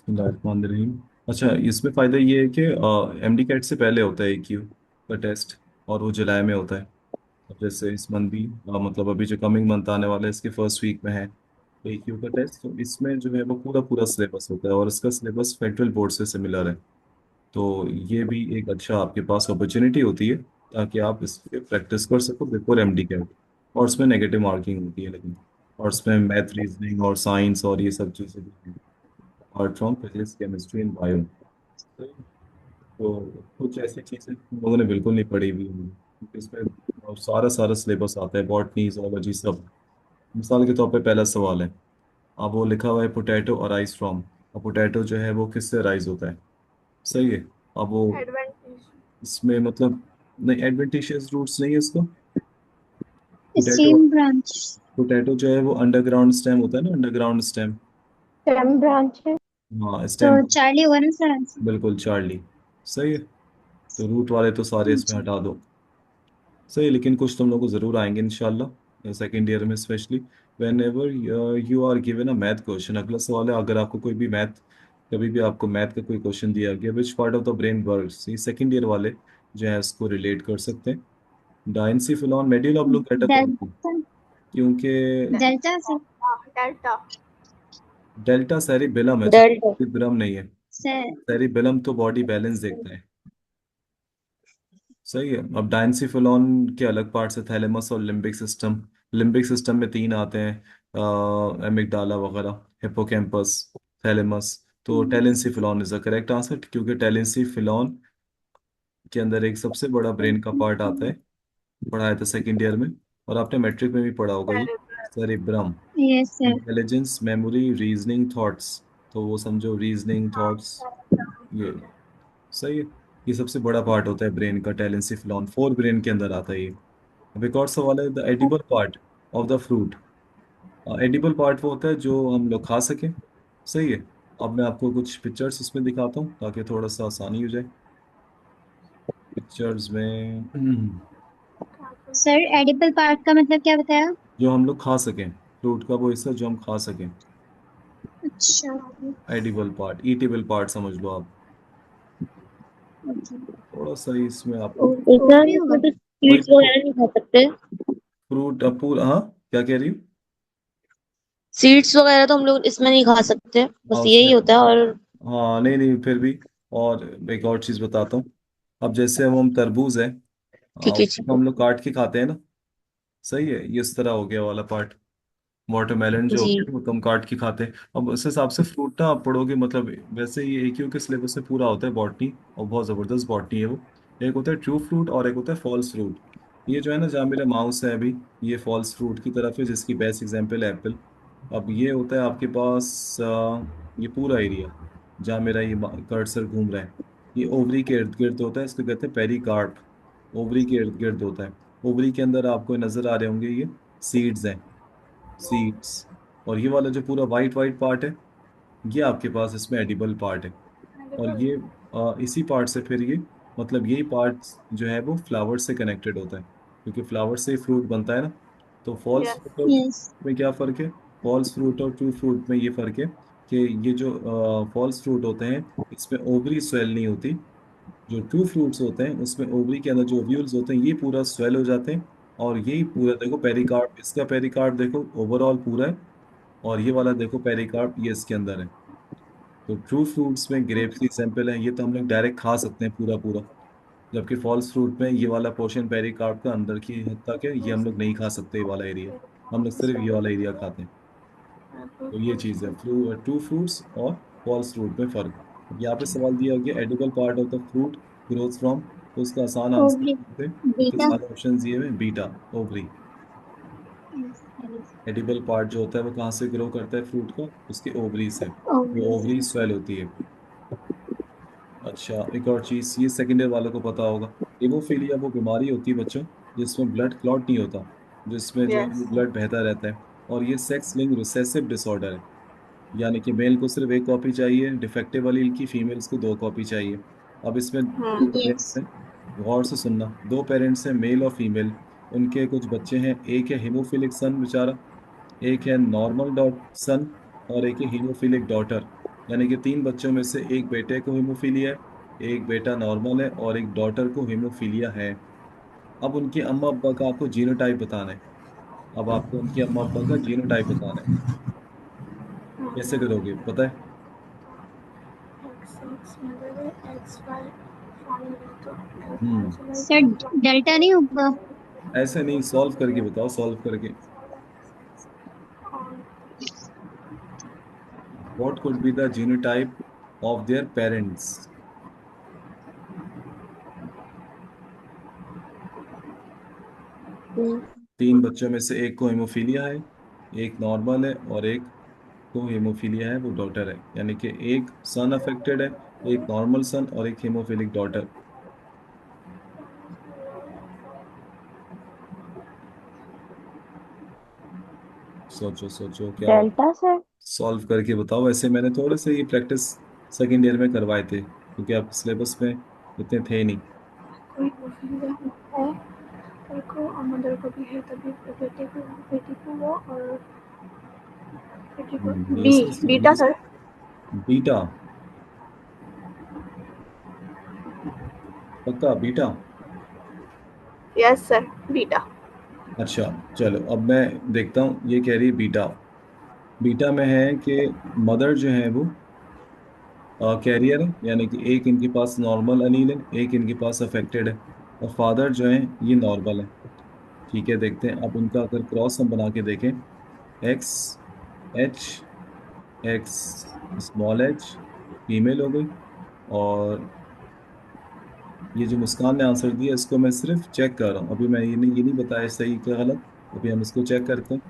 बिस्मिल्लाहिर्रहमानिर्रहीम। अच्छा, इसमें फ़ायदा ये है कि एमडी कैट से पहले होता है AQ का टेस्ट, और वो जुलाई में होता है। अब जैसे इस मंथ भी मतलब अभी जो कमिंग मंथ आने वाला है इसके फर्स्ट वीक में है AQ का टेस्ट। तो इसमें जो है वो पूरा पूरा सिलेबस होता है, और इसका सिलेबस फेडरल बोर्ड से सिमिलर है। तो ये भी एक अच्छा आपके पास अपॉर्चुनिटी होती है ताकि आप इस पे प्रैक्टिस कर सको बिफोर एमडी कैट। और इसमें नेगेटिव मार्किंग होती है लेकिन, और इसमें मैथ, रीजनिंग और साइंस और ये सब चीज़ें भी हैं, apart from physics, chemistry and bio। तो कुछ ऐसी चीजें हम लोगों ने बिल्कुल नहीं पढ़ी हुई हैं, क्योंकि इसमें सारा सारा सिलेबस आता है, बॉटनी, zoology सब। मिसाल के तौर पे पहला सवाल है, अब वो लिखा हुआ है पोटैटो अराइज फ्रॉम। अब पोटैटो जो है वो किससे अराइज होता है? सही है। अब वो एडवांटेज। इसमें मतलब, नहीं एडवेंटिशियस रूट्स नहीं है इसको। Potato, same branch. पोटैटो जो है वो अंडरग्राउंड स्टेम होता है ना, अंडरग्राउंड स्टेम। स्टेम ब्रांच है। हाँ तो स्टेम। चार्ली होगा ना सर आंसर। बिल्कुल चार्ली। सही है। तो रूट वाले तो सारे इसमें जी। हटा दो। सही, लेकिन कुछ तुम लोग को जरूर आएंगे इंशाल्लाह सेकेंड ईयर में specially. Whenever you are given a math question, अगला सवाल है, अगर आपको कोई भी मैथ, कभी भी आपको मैथ का कोई क्वेश्चन दिया गया, which part of the brain works, ये सेकेंड ईयर वाले जो है इसको रिलेट कर सकते हैं। डाइंसिफिलॉन मेड्यूल ऑब्लोंगेटा तो नहीं, डेल्टा। क्योंकि delta sir. Delta. Delta cerebellum है, डेल्टा। सेरिब्रम नहीं है। सर। सेरिबेलम तो बॉडी बैलेंस देखता है। सही है। अब डायंसिफिलॉन के अलग पार्ट्स है, थैलेमस और लिम्बिक सिस्टम। लिम्बिक सिस्टम में तीन आते हैं, एमिगडाला वगैरह, हिप्पोकैम्पस, थैलेमस। तो टेलेंसिफिलॉन इज द करेक्ट आंसर, क्योंकि टेलेंसिफिलॉन के अंदर एक सबसे बड़ा ब्रेन का पार्ट आता है, पढ़ाया था सेकेंड ईयर में, और आपने मैट्रिक में भी पढ़ा होगा ये, cerebral. Cerebrum. Yes sir. Intelligence, memory, reasoning, thoughts. तो वो समझो रीजनिंग, थॉट्स, ये सही है। ये सबसे बड़ा पार्ट होता है ब्रेन का, टेलेंसिफिलॉन फोर ब्रेन के अंदर आता है ये। अब एक और सवाल है, the edible part of the fruit. Edible part वो होता है जो हम लोग खा सकें। सही है। अब मैं आपको कुछ पिक्चर्स इसमें दिखाता हूँ ताकि थोड़ा सा आसानी हो जाए। पिक्चर्स में सर एडिबल पार्ट का मतलब क्या बताया? जो हम लोग खा सकें, फ्रूट का वो हिस्सा जो हम खा सकें, अच्छा। एडिबल पार्ट, ईटेबल पार्ट समझ लो आप। थोड़ा सा ही इसमें आपको इतना ओवरी होगा। इसमें तो वही सीड्स देखो, वगैरह नहीं खा सकते। फ्रूट पूरा, हाँ क्या कह रही हूँ? सीड्स वगैरह तो हम लोग इसमें नहीं खा सकते, हाँ बस उसमें, यही होता है। और हाँ नहीं नहीं फिर भी, और एक और चीज़ बताता हूँ। अब जैसे हम तरबूज है, ठीक है ठीक उसको है। हम लोग काट के खाते हैं ना। सही है, ये इस तरह हो गया वाला पार्ट। वाटरमेलन जो जी। होते हैं वो तुम काट के खाते हैं। अब उस हिसाब से फ्रूट ना आप पढ़ोगे, मतलब वैसे ये AQ के सिलेबस में पूरा होता है बॉटनी, और बहुत जबरदस्त बॉटनी है वो। एक होता है ट्रू फ्रूट और एक होता है फॉल्स फ्रूट। ये जो है ना, जहाँ मेरा माउस है अभी, ये फॉल्स फ्रूट की तरफ है, जिसकी बेस्ट एग्जांपल है एप्पल। अब ये होता है आपके पास ये पूरा एरिया जहाँ मेरा ये कर्सर घूम रहा है, ये ओवरी के इर्द गिर्द होता है, इसको कहते हैं पेरिकार्प। ओवरी के इर्द गिर्द होता है। ओवरी के अंदर आपको नजर आ रहे होंगे ये सीड्स हैं, सीड्स। और ये वाला जो पूरा वाइट वाइट पार्ट है, ये आपके पास इसमें एडिबल पार्ट है। और ये इसी पार्ट से फिर ये, मतलब यही पार्ट जो है वो फ्लावर से कनेक्टेड होता है, क्योंकि फ्लावर से ही फ्रूट बनता है ना। तो फॉल्स यस। फ्रूट और ट्रू यस। में क्या फ़र्क है? फॉल्स फ्रूट और ट्रू फ्रूट में ये फ़र्क है कि ये जो फॉल्स फ्रूट होते हैं इसमें ओवरी स्वेल नहीं होती। जो ट्रू फ्रूट्स होते हैं उसमें ओवरी के अंदर जो ओव्यूल्स होते हैं ये पूरा स्वेल हो जाते हैं। और यही पूरा देखो पेरिकार्प, इसका पेरिकार्प देखो ओवरऑल पूरा है, और ये वाला देखो पेरिकार्प ये इसके अंदर है। तो ट्रू फ्रूट्स में ग्रेप्स की एग्जाम्पल है, ये तो हम लोग डायरेक्ट खा सकते हैं पूरा पूरा। जबकि फॉल्स फ्रूट में ये वाला पोर्शन पेरिकार्प का अंदर की हद तक है, ये हम लोग नहीं खा सकते, ये वाला एरिया। हम लोग सिर्फ ये वाला एरिया खाते हैं। तो ये चीज़ है ट्रू फ्रूट्स और फॉल्स फ्रूट में फर्क। अब यहाँ पे सवाल दिया गया edible part of the fruit growth from, तो उसका आसान आंसर ओवरी। थे, इसके बीटा। सारे ऑप्शन दिए हुए बीटा, ओवरी। एडिबल पार्ट जो होता है वो कहाँ से ग्रो करता है फ्रूट का? उसके ओवरी से, वो ओवरी। ओवरी स्वेल होती है। अच्छा, एक और चीज ये सेकेंड ईयर वालों को पता होगा, हेमोफीलिया वो बीमारी होती है बच्चों जिसमें ब्लड क्लॉट नहीं होता, जिसमें जो है यस। ब्लड बहता रहता है। और ये सेक्स लिंक रिसेसिव डिसऑर्डर है, यानी कि मेल को सिर्फ एक कॉपी चाहिए डिफेक्टिव वाली की, फीमेल्स को दो कॉपी चाहिए। अब इसमें दो यस। पेरेंट्स हैं, गौर से सुनना, दो पेरेंट्स हैं मेल और फीमेल, उनके कुछ बच्चे हैं, एक है हीमोफिलिक सन बेचारा, एक है नॉर्मल डॉट सन, और एक है हीमोफिलिक डॉटर। यानी कि 3 बच्चों में से एक बेटे को हेमोफीलिया है, एक बेटा नॉर्मल है और एक डॉटर को हेमोफीलिया है। अब उनके अम्मा अब्बा का आपको जीनोटाइप बताना है। अब आपको उनके अम्मा अब्बा का जीनोटाइप बताना है। कैसे करोगे पता है? हम्म। सर डेल्टा नहीं होगा? ऐसे नहीं, सॉल्व करके बताओ, सॉल्व करके। What could be the genotype of their parents? 3 बच्चों में से एक को हेमोफीलिया है, एक नॉर्मल है और एक को हेमोफीलिया है, वो डॉटर है। यानी कि एक सन अफेक्टेड है, एक नॉर्मल सन और एक हेमोफिलिक डॉटर। सोचो सोचो क्या हो। Delta sir. सॉल्व करके बताओ। वैसे मैंने थोड़े से ये प्रैक्टिस सेकेंड ईयर में करवाए थे, क्योंकि आप सिलेबस में इतने थे नहीं। कोई वकील है, मेरे को मदर को भी है, तभी बेटी को वो और बेटी को ये बी बीटा ये सर। बीटा। पक्का बीटा? Yes sir, beta. अच्छा, चलो अब मैं देखता हूँ। ये कह रही है बीटा। बीटा में है कि मदर जो है वो कैरियर है, यानी कि एक इनके पास नॉर्मल अनील है, एक इनके पास अफेक्टेड है, और फादर जो है ये नॉर्मल है। ठीक है, देखते हैं अब उनका अगर क्रॉस हम बना के देखें। X H, x small H, female हो गई। और ये जो मुस्कान ने आंसर दिया, इसको मैं सिर्फ चेक कर रहा हूँ अभी। मैं ये नहीं बताया सही क्या गलत। अभी हम इसको चेक करते हैं।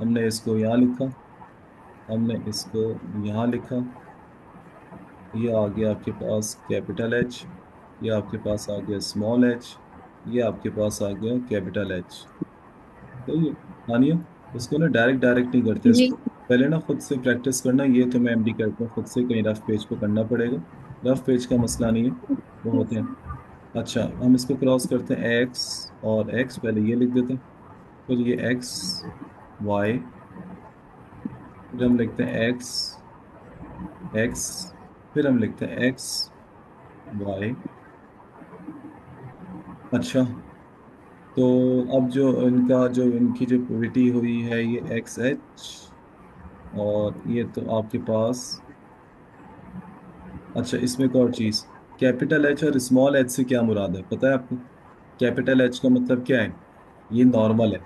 हमने इसको यहाँ लिखा, हमने इसको यहाँ लिखा। ये आ गया आपके पास कैपिटल एच, ये आपके पास आ गया स्मॉल एच, ये आपके पास आ गया कैपिटल एच। सही है। मानिए, इसको ना डायरेक्ट डायरेक्ट नहीं करते, जी। इसको पहले ना खुद से प्रैक्टिस करना। ये तो मैं एमडी करता हूँ खुद से, कहीं रफ पेज पे करना पड़ेगा। रफ पेज का मसला नहीं है, वो होते हैं। अच्छा, हम इसको क्रॉस करते हैं। एक्स और एक्स, पहले ये लिख देते हैं, फिर ये एक्स वाई, फिर हम लिखते हैं एक्स एक्स, फिर हम लिखते हैं एक्स वाई। अच्छा, तो अब जो इनका जो इनकी जो प्रोबेबिलिटी हुई है, ये एक्स एच, और ये तो आपके पास। अच्छा, इसमें एक और चीज, कैपिटल एच और स्मॉल एच से क्या मुराद है पता है आपको? कैपिटल एच का मतलब क्या है? ये नॉर्मल है।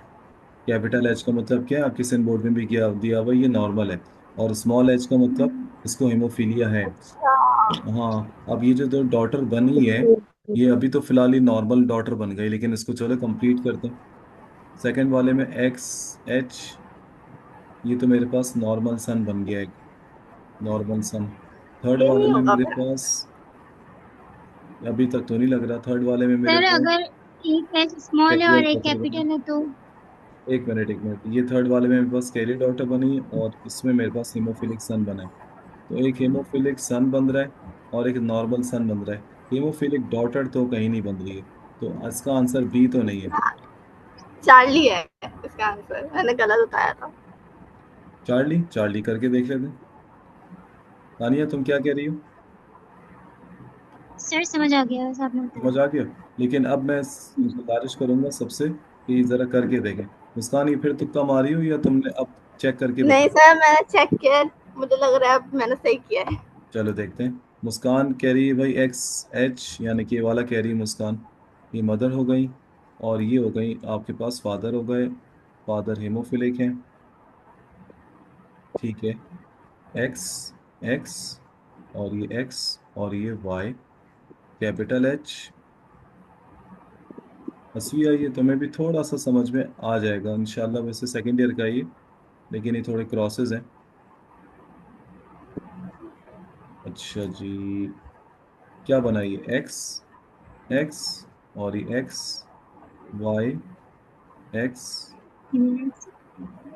कैपिटल एच का मतलब क्या है? आपके सिन बोर्ड में भी किया दिया हुआ, ये नॉर्मल है। और स्मॉल एच का मतलब इसको हेमोफीलिया है। अच्छा। हाँ, अब ये जो दो डॉटर बनी है, ये अभी तो फिलहाल ये नॉर्मल डॉटर बन गई, लेकिन इसको चलो कंप्लीट करते हैं। सेकंड वाले में एक्स एच, ये तो मेरे पास नॉर्मल सन बन गया एक, नॉर्मल सन। थर्ड ये वाले नहीं में होगा मेरे फिर। पास, अभी तक तो नहीं लग रहा। थर्ड वाले में मेरे सर पास, अगर एक एच स्मॉल है कैरियर और एक डॉटर बनी। कैपिटल है तो? एक मिनट एक मिनट, ये थर्ड वाले में मेरे पास कैरियर डॉटर बनी है, और इसमें मेरे पास हीमोफिलिक सन बना है। तो एक हीमोफिलिक सन बन रहा है और एक नॉर्मल सन बन रहा है। हीमोफिलिक डॉटर तो कहीं नहीं बन रही है, तो इसका आंसर बी तो नहीं है। चार्ली है इसका आंसर, मैंने गलत बताया था। चार्ली, चार्ली करके देख लेते हैं। तानिया तुम क्या कह रही हो? सर समझ आ गया वैसे आपने बताया। समझ आ गया। लेकिन अब मैं गुजारिश करूंगा सबसे कि जरा करके देखें। मुस्कान, ये फिर तुक्का मारी हो या तुमने अब चेक करके नहीं बता? सर, मैंने चेक किया, मुझे लग रहा है अब मैंने सही किया है। चलो देखते हैं। मुस्कान कह रही है भाई एक्स एच, यानी कि ये वाला कह रही है मुस्कान। ये मदर हो गई, और ये हो गई आपके पास फादर हो गए। फादर हेमोफिलिक है। ठीक है, एक्स एक्स, और ये एक्स, और ये वाई, कैपिटल एच। हंसी आई है, तुम्हें भी थोड़ा सा समझ में आ जाएगा इंशाल्लाह। वैसे सेकेंड ईयर का ही है, लेकिन ये थोड़े क्रॉसेस हैं। अच्छा जी, क्या बनाइए? एक्स एक्स, और ये एक्स वाई, एक्स, हम्म,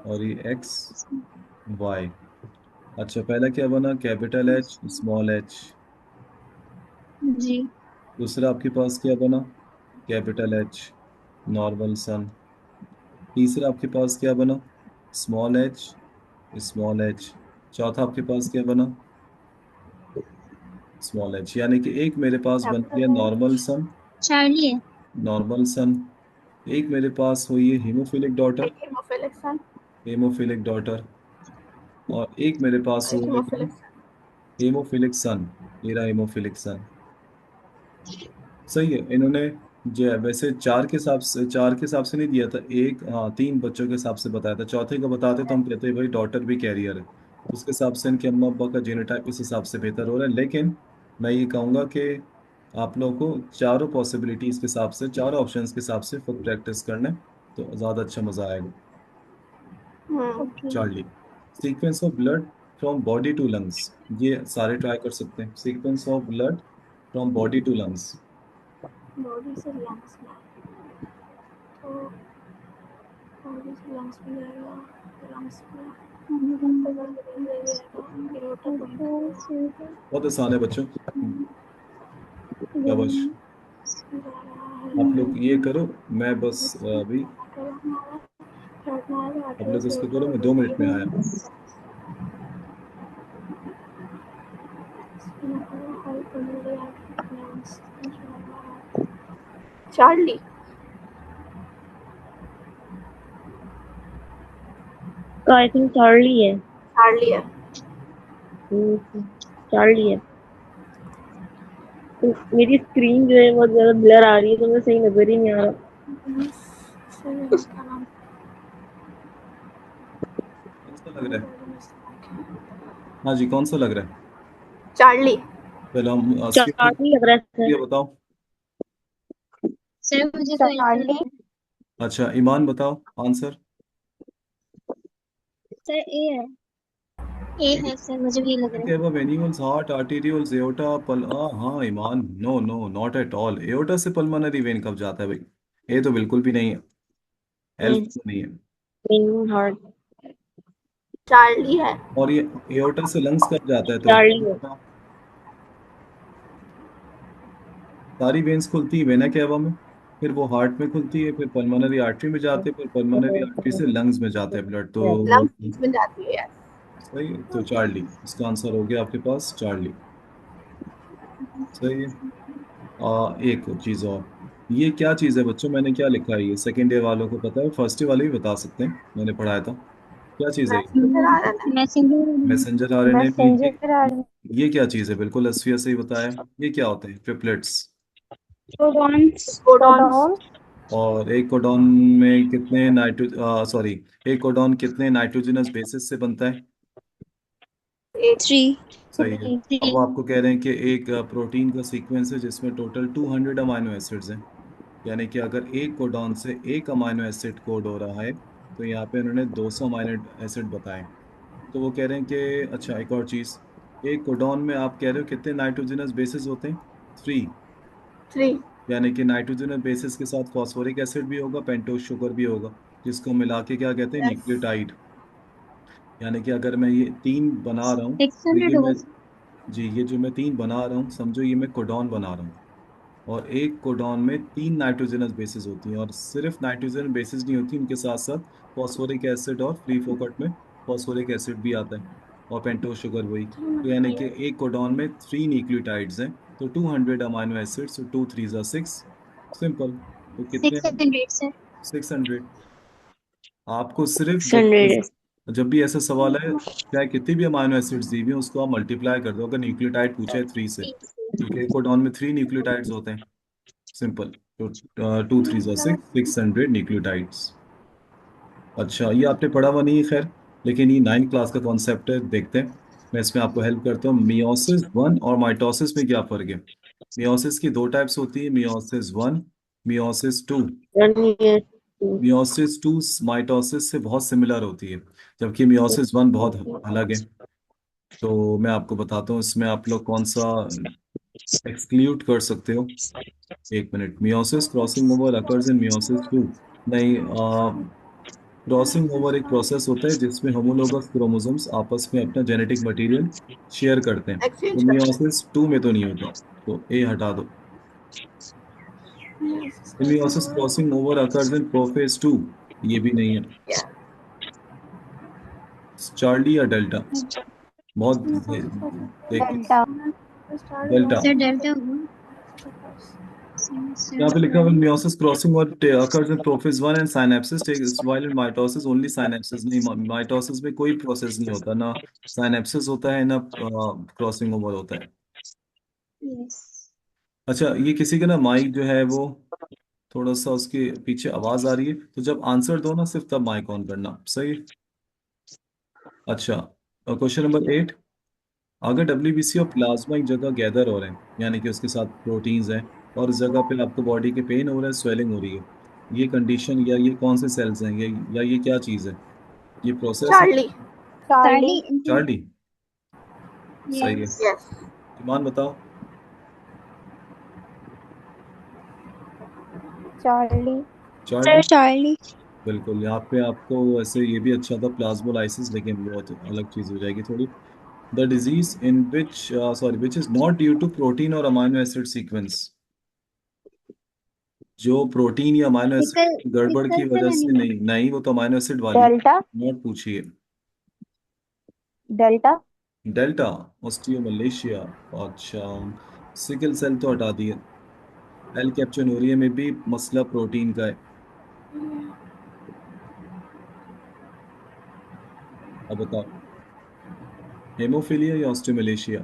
और ये एक्स वाई। अच्छा, पहला क्या बना? Capital H small H. जी। दूसरा आपके पास क्या बना? Capital H normal sun. तीसरा आपके पास क्या बना? Small H small H. चौथा आपके पास क्या बना? स्मॉल एच, यानी कि एक मेरे पास बन गया नॉर्मल सन। चार्ली है। नॉर्मल सन। एक मेरे पास हुई है हीमोफिलिक डॉटर। एक हेमोफिलिक सन। Haemophilic daughter. और एक मेरे पास एक हुआ है हेमोफिलिक सन। हेमोफिलिक सन। मेरा हेमोफिलिक सन। सही है। इन्होंने जो है वैसे चार के हिसाब से नहीं दिया था, एक, हाँ, तीन बच्चों के हिसाब से बताया था। चौथे का बताते तो हम कहते हैं भाई डॉटर भी कैरियर है, तो उसके हिसाब से इनके अम्मा अब्बा का जीनोटाइप इस हिसाब से बेहतर हो रहा है। लेकिन मैं ये कहूंगा कि आप लोगों को चारों पॉसिबिलिटीज के हिसाब से, चारों ऑप्शंस के हिसाब से खुद प्रैक्टिस करना है, तो ज्यादा अच्छा मजा आएगा। Okay. Charlie. Sequence of blood from body to lungs. ये सारे ट्राई कर सकते हैं। Sequence of blood from body to lungs. Body से लंग्स में, तो बॉडी से लंग्स में जाएगा, लंग्स में एरोटा पॉइंट करेगा, बहुत आसान है बच्चों। शाबाश। जा रहा आप है लोग ये करो, मैं बस अभी, थर्ड में आएगा आप आर्टरी लोग से इसको होता करो, हुआ मैं 2 मिनट में आया। चार्ली। तो आई थिंक चार्ली है। चार्ली है। चार्ली है। तो मेरी स्क्रीन जो है बहुत ज्यादा ब्लर आ रही है, तो मुझे सही नजर ही नहीं आ रहा। सही है उसका नाम। कौन सा लग रहा है? हाँ जी, कौन सा लग रहा है? चार्ली। पहले हम स्किप। चार्ली लग रहा है ये सर। बताओ। सर मुझे तो ऐसा लग चार्ली। रहा है। अच्छा, ईमान बताओ आंसर। सर ए है। ए है सर, मुझे भी लग रहा के अब वेन्यूल्स, हार्ट, आर्टेरियोल्स, एओर्टा, पल, हाँ ईमान, no no, not at all. Aorta से पल्मोनरी वेन कब जाता है भाई? ये तो बिल्कुल भी नहीं है। है। एल्फ नहीं है। हार्ट। चार्ली है। और ये एओर्टा से लंग्स कब जाता है तो? चार्ली है। सारी वेन्स खुलती है वेना केवा में, फिर वो हार्ट में खुलती है, फिर पल्मोनरी आर्टरी में जाते हैं, फिर पल्मोनरी आर्टरी से लंग्स में जाते हैं ब्लड, तो लंग्स में जाती है। सही है। तो चार्ली इसका आंसर हो गया आपके पास, चार्ली। सही है। एक चीज और, ये क्या चीज है बच्चों? मैंने क्या लिखा है? ये सेकेंड ईयर वालों को पता है, फर्स्ट ईयर वाले भी बता सकते हैं, मैंने पढ़ाया था। क्या चीज है ये? मैसेंजर आ रहा है। मैसेंजर। मैसेंजर आरएनए भी मैसेंजर आरएनए। ये क्या चीज है? बिल्कुल एसवीएस से ही बताया। ये क्या होते हैं? ट्रिपलेट्स। कोडॉन्स। कोडॉन्स। कोडॉन। और एक कोडॉन में कितने सॉरी, एक कोडॉन कितने नाइट्रोजनस बेसिस से बनता है? एक। थ्री। सही है। अब वो आपको कह रहे हैं कि एक प्रोटीन का सीक्वेंस है जिसमें टोटल 200 अमाइनो एसिड्स हैं, यानी कि अगर एक कोडॉन से एक अमाइनो एसिड कोड हो रहा है, तो यहाँ पे उन्होंने 200 अमाइनो एसिड बताए। तो वो कह रहे हैं कि अच्छा, एक और चीज, एक कोडॉन में आप कह रहे हो कितने नाइट्रोजनस बेसिस होते हैं? 3। थ्री। यानी कि नाइट्रोजनस बेसिस के साथ फॉस्फोरिक एसिड भी होगा, पेंटोस शुगर भी होगा, जिसको मिला के क्या कहते हैं? यस। न्यूक्लियोटाइड। यानी कि अगर मैं ये तीन बना रहा हूँ, सिक्स तो ये हंड्रेड मैं, होगा। जी, ये जो मैं तीन बना रहा हूँ, समझो ये मैं कोडॉन बना रहा हूँ। और एक कोडॉन में तीन नाइट्रोजनस बेसिस होती हैं, और सिर्फ नाइट्रोजन बेसिस नहीं होती, उनके साथ साथ फॉस्फोरिक एसिड, और फ्री फोकट में फॉस्फोरिक एसिड भी आता है, और पेंटोस शुगर वही। तो यानी कि एक कोडॉन में 3 न्यूक्लियोटाइड्स हैं, तो 200 अमाइनो एसिड्स, तो 2 3 6। सिंपल। तो कितने? 600 सर। 600। आपको सिर्फ हंड्रेड। जब भी ऐसा सवाल है, चाहे कितनी भी अमाइनो एसिड्स दी हुई हैं, उसको आप मल्टीप्लाई कर दो, अगर न्यूक्लियोटाइड पूछे है 3 से, क्योंकि एक कोडॉन में 3 न्यूक्लियोटाइड्स होते हैं। सिंपल। तो 2 3 6 600 न्यूक्लियोटाइड्स। अच्छा, ये आपने पढ़ा हुआ नहीं है खैर, लेकिन ये 9th क्लास का कॉन्सेप्ट है, देखते हैं। मैं इसमें आपको हेल्प करता हूँ। मियोसिस 1 और माइटोसिस में क्या फर्क है? मियोसिस की दो टाइप्स होती है, meiosis 1, meiosis 2। One year. Meiosis 2 mitosis से बहुत सिमिलर होती है, जबकि मियोसिस 1 बहुत अलग है। तो मैं आपको बताता हूँ इसमें आप लोग कौन सा एक्सक्लूड कर सकते हो। एक minute. Meiosis crossing over occurs in meiosis 2। नहीं, क्रॉसिंग ओवर एक प्रोसेस होता है जिसमें होमोलोगस क्रोमोसोम्स आपस में अपना जेनेटिक मटेरियल शेयर करते हैं, तो एक्सचेंज करते मियोसिस 2 में तो नहीं होता, तो ए हटा दो। Meiosis crossing over occurs in prophase 2, ये भी नहीं है। हैं। चार्ली या डेल्टा? बहुत देखते। Delta. Start delta. Sir delta होगा। यहाँ पे लिखा हुआ meiosis crossing और occurs in prophase 1 and synapses takes while in mitosis only synapses, नहीं mitosis में कोई प्रोसेस नहीं होता, ना synapses होता है ना क्रॉसिंग ओवर होता है। यस। अच्छा, ये किसी का ना माइक जो है वो थोड़ा सा उसके पीछे आवाज आ रही है, तो जब आंसर दो ना सिर्फ तब माइक ऑन करना, सही। अच्छा, क्वेश्चन नंबर 8, अगर डब्ल्यूबीसी और प्लाज्मा एक जगह गैदर हो रहे हैं, यानी कि उसके साथ प्रोटीन्स हैं, और उस जगह पे आपको बॉडी के पेन हो रहा है, स्वेलिंग हो रही है, ये कंडीशन या ये कौन से सेल्स हैं, या ये क्या चीज़ है, ये प्रोसेस है? Charlie. चार्ली। चार्ली, सही है। यस। Yes. ईमान बताओ। चार्ली। Charlie, Charlie. बिल्कुल। यहाँ पे आपको वैसे ये भी अच्छा था प्लाज्मोलाइसिस, लेकिन वो तो अलग चीज़ हो जाएगी थोड़ी। The disease in which sorry which is not due to protein और अमाइनो एसिड सीक्वेंस, जो प्रोटीन या अमाइनो सिकल एसिड गड़बड़ की सिकल सेल वजह से एनीमिया। नहीं, नहीं वो तो अमाइनो एसिड वाली डेल्टा। नोट पूछिए। डेल्टा। डेल्टा, ऑस्टियोमलेशिया, अच्छा, सिकल सेल तो हटा दिए। एल कैप्चनोरिया में भी मसला प्रोटीन का है। अब बताओ, हेमोफीलिया या ऑस्टियोमलेशिया?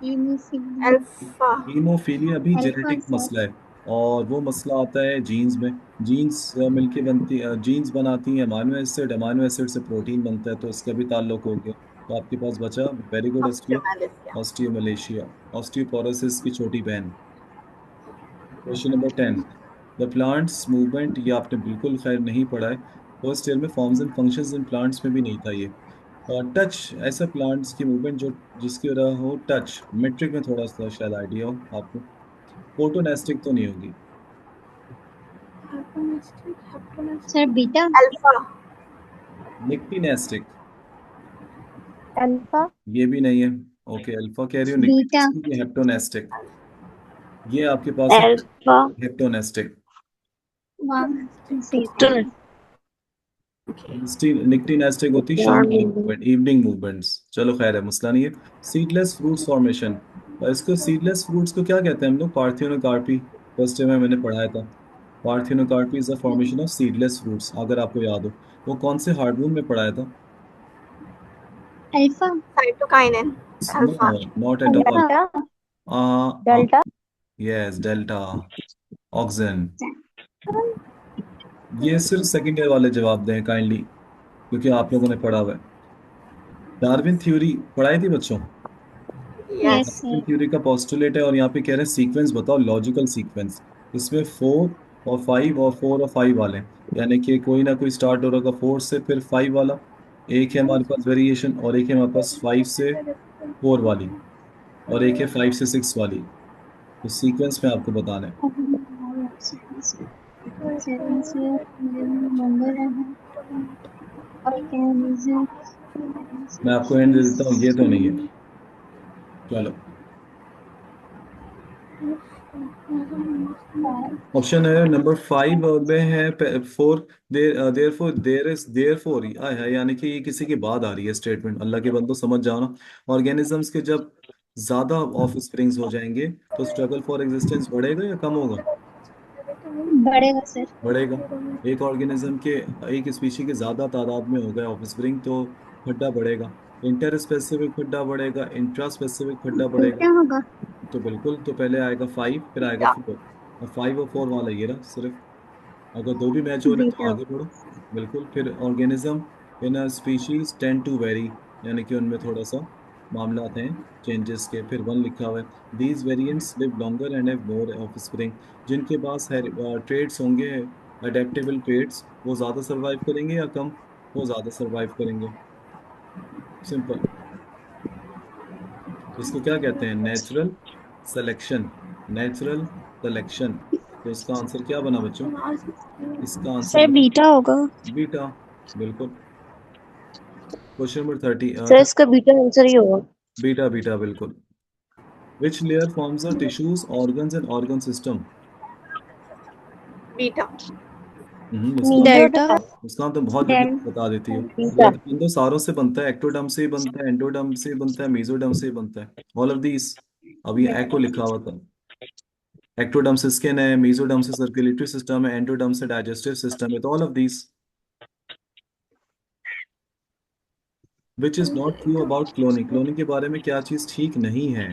हेमोफिलिया। Alpha. हीमोफीलिया भी अल्फा जेनेटिक सर। मसला है, और वो मसला आता है जीन्स में। जीन्स मिलके बनती, जीन्स बनाती हैं अमाइनो एसिड, अमाइनो एसिड से प्रोटीन बनता है, तो इसका भी ताल्लुक हो गया। तो आपके पास बचा very good Ophthalmology. Osteomalacia, osteoporosis की छोटी बहन। Question number 10, the plants movement, ये आपने बिल्कुल खैर नहीं पढ़ा है, फर्स्ट ईयर में forms and functions in plants में भी नहीं था ये। टच, ऐसा प्लांट्स की मूवमेंट जो जिसकी वजह हो टच, मेट्रिक में थोड़ा सा शायद आइडिया हो आपको। फोटोनेस्टिक तो नहीं होगी। Sir beta. Alpha. निक्टिनेस्टिक, अल्फा। ये भी नहीं है। ओके, अल्फा कह रही हो, बीटा। निक्टिनेस्टिक या हेप्टोनेस्टिक, ये आपके पास है। अल्फा। हेप्टोनेस्टिक। वन तो सेकेंड। निक्टिनेस्टिक होती शाम की मूवमेंट, इवनिंग मूवमेंट्स। चलो खैर है, मसला नहीं है। सीडलेस फ्रूट्स फॉर्मेशन, इसको सीडलेस फ्रूट्स को क्या कहते हैं हम लोग? पार्थियोनोकार्पी, फर्स्ट ईयर में मैंने पढ़ाया था। Parthenocarpy is the formation of seedless fruits, अगर आपको याद हो। वो कौन से हार्डवूड में पढ़ाया था? अल्फा। Cytokinin. नो, Alpha. Not at all. Delta. आ डेल्टा। Yes, delta, auxin. ये सिर्फ सेकंड ईयर वाले जवाब दें काइंडली, क्योंकि आप लोगों ने पढ़ा हुआ है। डार्विन थ्योरी पढ़ाई थी बच्चों? Yes Yes. Darwin sir. Theory का पोस्टुलेट है, और यहाँ पे कह रहे हैं सीक्वेंस बताओ, लॉजिकल सीक्वेंस। इसमें 4 और 5 और 4 और 5 वाले हैं, यानी कि कोई ना कोई स्टार्ट हो रहा 4 से फिर 5 वाला, एक है हमारे पास वेरिएशन, और एक है हमारे पास 5 से 4 वाली, और एक है 5 से 6 वाली। तो सीक्वेंस में आपको बताना है। सेवन से नंबर है ऑर्गेनिज्म। मैं आपको एंड दे देता हूँ, ये तो नहीं है। चलो, ऑप्शन है नंबर 5 में है 4। There four there is there four है, यानी कि ये किसी के बाद आ रही है स्टेटमेंट, अल्लाह के बंदो समझ जाओ ना। ऑर्गेनिजम्स के जब ज्यादा ऑफ स्प्रिंग्स हो जाएंगे, तो स्ट्रगल फॉर एग्जिस्टेंस बढ़ेगा या कम होगा? बढ़ेगा सर। बढ़ेगा। एक ऑर्गेनिज्म के, एक स्पीशी के ज्यादा तादाद में हो गए ऑफ स्प्रिंग, तो खड्डा बढ़ेगा। इंटर स्पेसिफिक खड्डा बढ़ेगा, इंट्रा स्पेसिफिक खड्डा बढ़ेगा। बीटा होगा। तो बिल्कुल, तो पहले आएगा 5, फिर आएगा Beta. 4, और 5 और 4 वाला ये रहा सिर्फ। अगर दो भी मैच हो रहे हैं तो बीटा। आगे बढ़ो। बिल्कुल। फिर organism in a species tend to vary, यानी कि उनमें थोड़ा सा मामला हैं चेंजेस के। फिर 1 लिखा हुआ है, these variants live longer and have more of spring, जिनके पास ट्रेड्स होंगे, अडेप्टेबल ट्रेड्स, वो ज्यादा सरवाइव करेंगे या कम? वो ज्यादा सरवाइव करेंगे। सिंपल। इसको क्या कहते हैं? Natural selection, natural selection. तो इसका आंसर क्या बना बच्चों? इसका आंसर सर बीटा होगा। बीटा, बिल्कुल। क्वेश्चन नंबर 30, सर इसका बीटा आंसर ही होगा। बीटा, बीटा बिल्कुल। Which layer forms the tissues, organs and organ system? Beta. Muskan delta. Muskan तो बहुत जल्दी डेल बता देती है। बीटा। ब्लड तो सारों से बनता है, एक्टोडर्म से ही बनता है, एंडोडर्म से ही बनता है, मेसोडर्म से ही बनता है। All of these. अब ये एको लिखा हुआ था। एक्टोडर्म से स्किन है, मेसोडर्म से सर्कुलेटरी सिस्टम है, एंडोडर्म से डाइजेस्टिव सिस्टम है, तो all of these. Which is not true about cloning, cloning के बारे में क्या चीज ठीक नहीं है?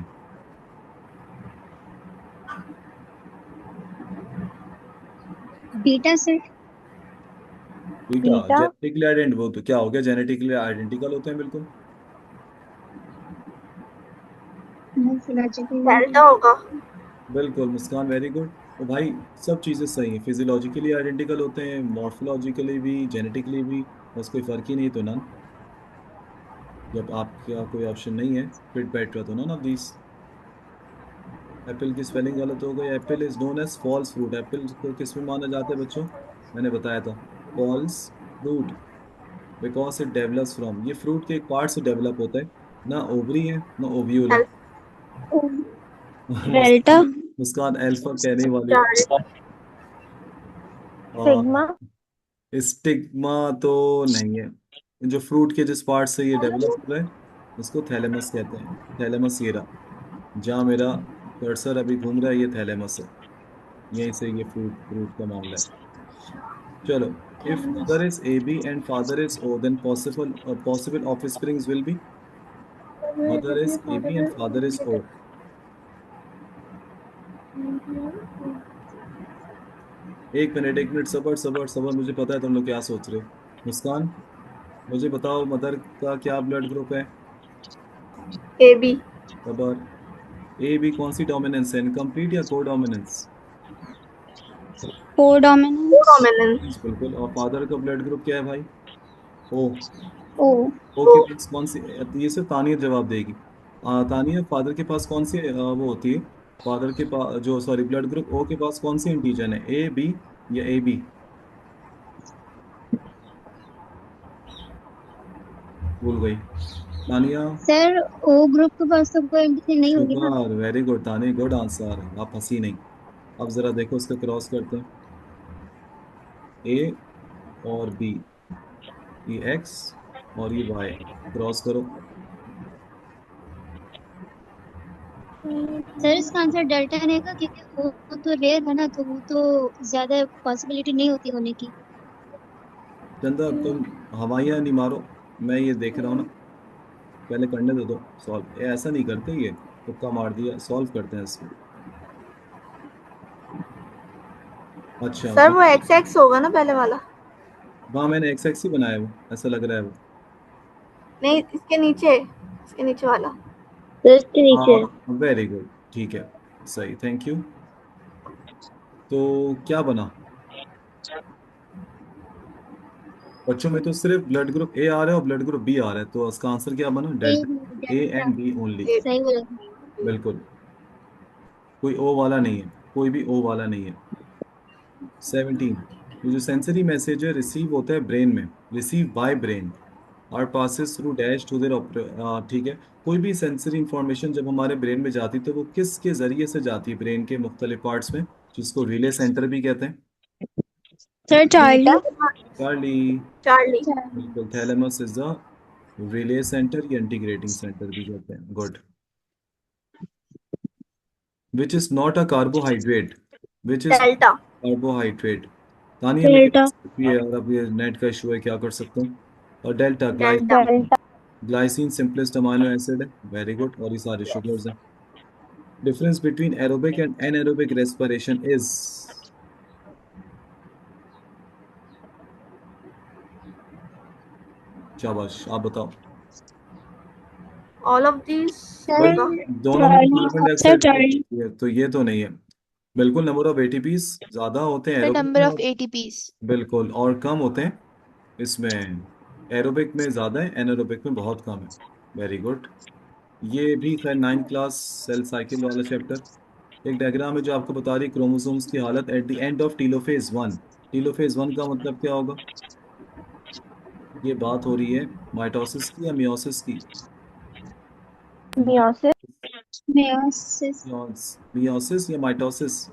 Beta sir. Beta beta. Genetically identical, वो तो क्या हो गया, जेनेटिकली आइडेंटिकल होते हैं बिल्कुल। मोर्फोलॉजिकली। डेल्टा होगा। बिल्कुल मुस्कान, वेरी गुड। तो भाई सब चीजें सही हैं, फिजियोलॉजिकली आइडेंटिकल होते हैं, मॉर्फोलॉजिकली भी, जेनेटिकली भी। बस कोई फर्क ही नहीं तो नन। जब आपका कोई ऑप्शन नहीं है, फिट बैठ रहा तो नन ऑफ दिस। एप्पल की स्पेलिंग गलत हो गई। Apple is known as false fruit. Apple को किस में माना जाता है बच्चों? मैंने बताया था, false fruit, because it develops from, ये फ्रूट के एक पार्ट से डेवलप होता है। ना ओवरी है ना ओव्यूल है। डेल्टा। मुस्कान अल्फा कहने वाली। डेल्टा। सिग्मा। स्टिग्मा तो नहीं है। जो फ्रूट के जिस पार्ट से ये डेवलप हो रहा है, उसको थैलेमस कहते हैं। थैलेमस ये रहा, जहाँ मेरा कर्सर अभी घूम रहा है, ये थैलेमस है। यहीं से ये फ्रूट फ्रूट का मामला है। चलो, if mother is A B and father is O, then possible offsprings will be. Mother is A B and father is O. एक मिनट, सबर सबर सबर, मुझे पता है तुम लोग क्या सोच रहे हो। मुस्कान, मुझे बताओ मदर का क्या ब्लड ग्रुप है? A B. सबर। ए बी कौन सी डोमिनेंस है, इनकम्प्लीट या को डोमिनेंस? कोडोमिनेंस। डोमिनेंस। बिल्कुल। और फादर का ब्लड ग्रुप क्या है भाई? ओ। ओ। ओ के पास कौन सी, ये सिर्फ तानिया जवाब देगी। तानिया, फादर के पास कौन सी वो होती है? फादर के पास जो, सॉरी, ब्लड ग्रुप ओ के पास कौन सी एंटीजन है, ए बी या ए बी? भूल गई तानिया। सर ओ ग्रुप के पास तो कोई एंटीजन नहीं होगी ना। शुक्र, very good Tania, good answer. आप हंसी नहीं। अब जरा देखो, इसका क्रॉस करते हैं। ए और बी, ये एक्स और ये वाई, क्रॉस करो। सर इसका आंसर डेल्टा रहेगा क्योंकि वो तो रेयर है ना, तो वो तो ज्यादा पॉसिबिलिटी नहीं होती होने की। चंदा, अब तुम हवाइयाँ नहीं मारो, मैं ये देख रहा हूँ ना। पहले करने दे दो सॉल्व, ये ऐसा नहीं करते, ये तुक्का मार दिया, सॉल्व करते हैं इसको। अच्छा सर वो एक्स एक्स होगा ना पहले वाला। वहाँ मैंने एक्स एक्स ही बनाया है, वो ऐसा लग रहा है वो। नहीं, इसके नीचे वाला। जस्ट के नीचे। हाँ वेरी गुड, ठीक है, सही, थैंक यू। तो क्या बना बच्चों में? तो सिर्फ ब्लड ग्रुप ए आ रहा है और ब्लड ग्रुप बी आ रहा है, तो इसका आंसर क्या बना? A delta. A delta. And B only. ए सही बोला। बिल्कुल। कोई ओ वाला नहीं है, कोई भी ओ वाला नहीं है। 17, ये जो सेंसरी मैसेज है रिसीव होता है ब्रेन में, रिसीव बाय ब्रेन और passes through dash to there, ठीक है। कोई भी सेंसरी इंफॉर्मेशन जब हमारे ब्रेन में जाती है, तो वो किसके जरिए से जाती है ब्रेन के मुख्तलिफ पार्ट्स में, जिसको रिले सेंटर भी कहते हैं। Sir Charlie. Beta. Charlie. Charlie. Charlie. बिल्कुल, thalamus is the relay centre या इंटीग्रेटिंग सेंटर भी कहते हैं। Good. Which is not a carbohydrate, which is delta. Carbohydrate. Tania मेरी डेल्टा। भी है, और अब ये नेट का इशू है, क्या कर सकते हैं। और delta delta. Delta. Glycine simplest amino acid है, वेरी गुड, और ये सारे शुगर्स हैं। Difference between aerobic and anaerobic respiration is. शाबाश, आप बताओ। ऑल ऑफ दीज सर भाई होगा। दोनों में Charlie. Carbon sir dioxide Charlie. है, तो ये तो नहीं है। बिल्कुल, नंबर ऑफ एटीपीज ज्यादा होते हैं The एरोबिक number में, of और ATPs. बिल्कुल और कम होते हैं इसमें। एरोबिक में ज्यादा है, एनारोबिक में बहुत कम है। Very good. ये भी खैर 9 क्लास सेल साइकिल वाला चैप्टर। एक डायग्राम है जो आपको बता रही क्रोमोसोम्स की हालत at the end of telophase 1। Telophase 1 का मतलब क्या होगा? ये बात हो रही है माइटोसिस की या मियोसिस की? मियोसिस। मेयोसिस। मियोसिस या माइटोसिस?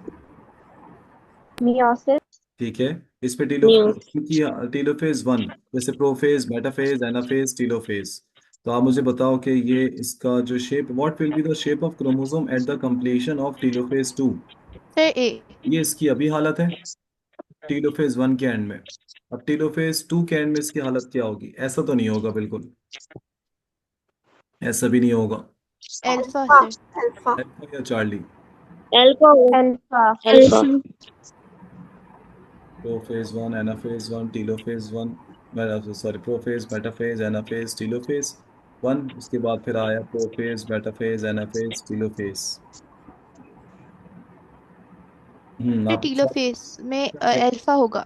मियोसिस। ठीक है। इस पे न्यूज। टीलोफेज वन, जैसे प्रोफेज, मेटाफेज, एनाफेज, टीलोफेज। तो आप मुझे बताओ कि ये इसका जो shape, what will be the shape of chromosome at the completion of telophase two. Sir A. ये इसकी अभी हालत है टीलोफेज वन के एंड में। अब टीलोफेज टू के एंड में इसकी हालत क्या होगी? ऐसा तो नहीं होगा बिल्कुल, ऐसा भी नहीं होगा। Alpha alpha sir. Alpha alpha या Charlie? Alpha. Alpha alpha. Prophase one, anaphase one, telophase one, sorry prophase, metaphase, anaphase, telophase one. उसके बाद फिर आया prophase, metaphase, anaphase, telophase. Sir आप टीलोफेज में अल्फा होगा।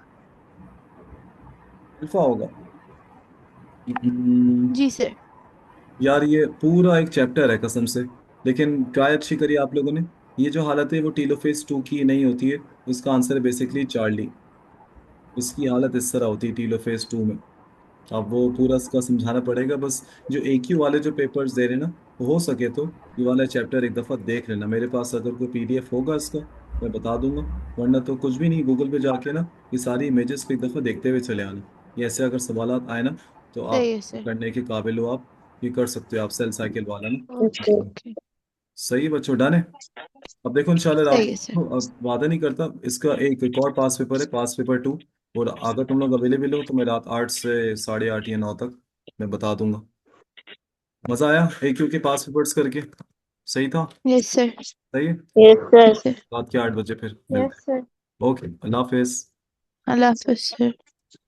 अल्फा होगा। हम्म, जी सर। यार ये पूरा एक चैप्टर है कसम से। लेकिन ट्राई अच्छी करी आप लोगों ने। ये जो हालत है वो टीलोफेज टू की नहीं होती है। इसका आंसर है बेसिकली चार्ली। इसकी हालत इस तरह होती है टीलोफेज टू में। अब वो पूरा इसका समझाना पड़ेगा बस। जो AQ वाले जो पेपर्स दे रहे हैं ना, हो सके तो ये वाला चैप्टर एक दफा देख लेना। मेरे पास अगर कोई PDF होगा इसका, मैं बता दूंगा। वरना तो कुछ भी नहीं, गूगल पे जाके ना ये सारी इमेजेस को एक दफा देखते हुए चले आना। ये ऐसे अगर सवाल आए ना, तो सही आप है सर। करने के काबिल हो। आप ये कर सकते हो, आप सेल साइकिल वाला ना। Okay okay. ओके। सही है बच्चों, डन है। अब देखो इंशाल्लाह रात सही है सर। को, अब वादा नहीं करता, इसका एक और पास पेपर है, पास पेपर टू। और अगर तुम लोग अवेलेबल हो तो मैं रात 8 से 8:30 या 9 तक मैं बता दूंगा। मजा आया AQ के पास पेपर्स करके? सही था? Yes sir. सही है। यस जी सर। सर। रात के 8 बजे फिर यस मिलते सर हैं। ओके, अल्लाह हाफिज। अल्लाह हाफिज सर।